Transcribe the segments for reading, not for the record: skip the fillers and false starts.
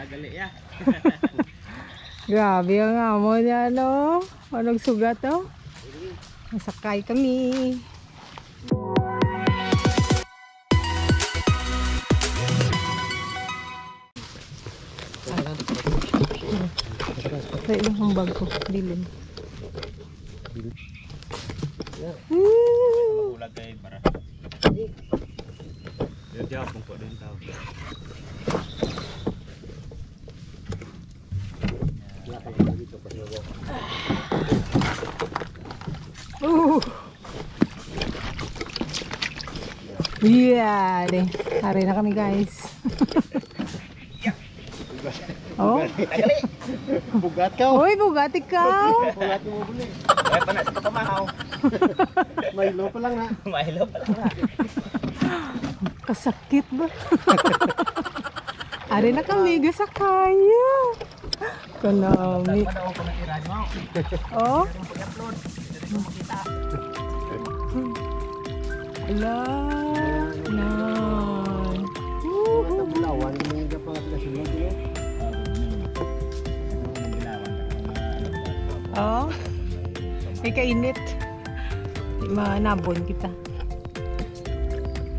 gali ya. Grabe ang amo niya, no? Anong sugat, oh? Nasakay kami. Patay lang ang bag ko. Dilim. Ulag kay para. Dia pong ko din tao. Yeah, deh. Hari na kami, guys. Oh. Bugat ka. Uy, bugat ikaw. Bugat mo buli. Ay panas ka pamahaw. Mahilo pa lang ha. Mahilo pa lang. Kasakit ba? Hari na kami, gasakaya. Kanami. Padaw ko na tirad mo. Oh. Upload. Dito mo makita. Ala. Nan. Bulawan mo nga pa sa sulod yo. Oh. May kainit. Manabon kita.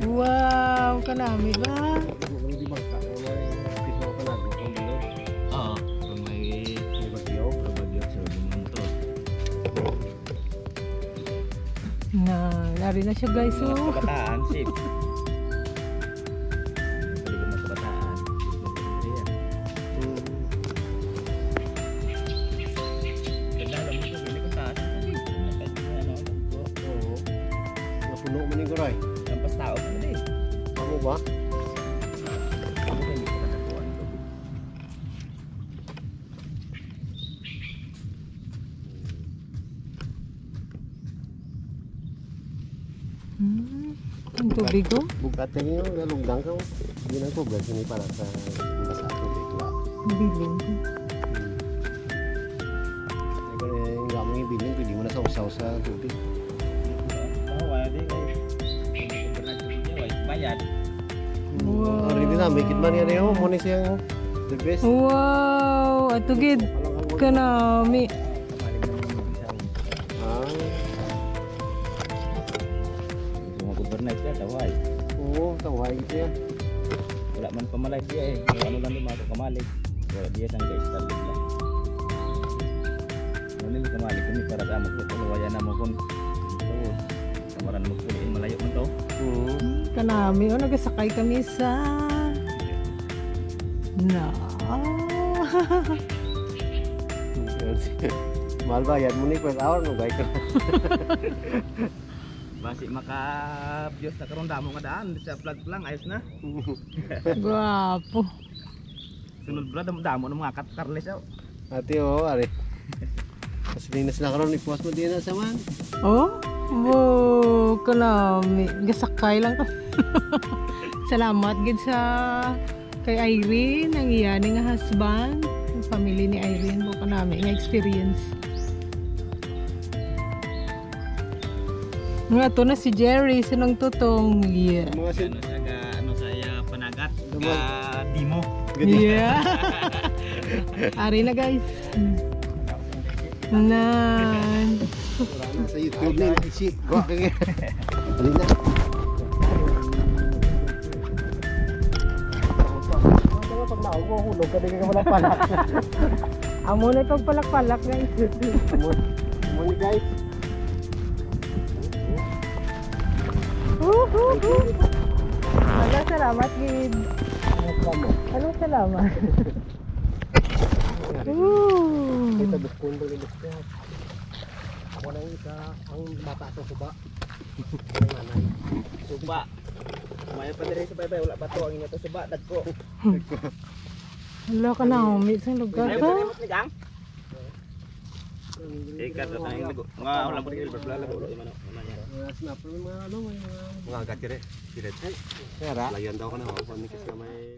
Wow, kanami ba? Di ba ka pito ka na go kung dilo. Oo, kung may Bagyo. sa bumunto. Nari na siya, guys. Oh. Kabataan, sip. Balik mo kabataan. Ganda mo ito, hindi kong taas. Oo. Napuno mo ni Goray. Lampas tao ka na din. Amo ba? Ako hindi ko natutuan. Ang tubig, oh. Bugat niyo galungdang ka. Hindi na ko gan sini para sa basa tubig la. Biling. Nga mo ibiling pwede mo na sa usaw sa tubig. Wala din kayo. Bayad. Wow. Ari din na mikit man yan yo mo ni siyang the best. Wow, ato gid kanami. Ah. Mga governor siya, taway. Oo, tawag ito yan. Wala man pamalay siya eh. Ano lang din mga kamalig. Wala dia sang guys target lang. Ano ni kamalig kami para sa amok ko waya na mo kon. So, kamaran mo kuliin malayo man to. Kanami, oh, nagasakay kami sa Mahal bayad mo ni per hour no guys. Basi maka views na karon damo nga daan sa vlog lang ayos na. Guwapo. Sunod bro damo na mga Carles oh. Ate oh, ari. Pasilinas na karon ipost mo din na sa man. Oh, wow, kanami. Gasakay lang ka. Salamat gid sa kay Irene, ang iyan nga husband, ang family ni Irene mo kanami nga experience. Nga to na si Jerry, sinong tutong. Yeah. Mga sin Ano saya panagat Dumo. dimo. Yeah. Ari na, guys. Nan. sa YouTube ni si. Wa kay. Ali na. Pag naubo hulog ka din ka wala palak. Amo na pagpalak-palak, guys. Mo ni guys. Wala, salamat, Gid. Anong salamat? Kita dukun dulu dukun. Ako na yung isa ang bata sa suba. Ang nanay. Suba. Maya pa diri sa baybay wala pa to ang inyo to suba dagko. Wala ka na, isang lugar Ayaw ka. sa remote ni gang. Ikat at ang lago. Nga wala mo rin lago ulo imano. Mga snapper mga ano mga Mga agad kire. Kire. Kaya Layan daw ka na. Pamikis na may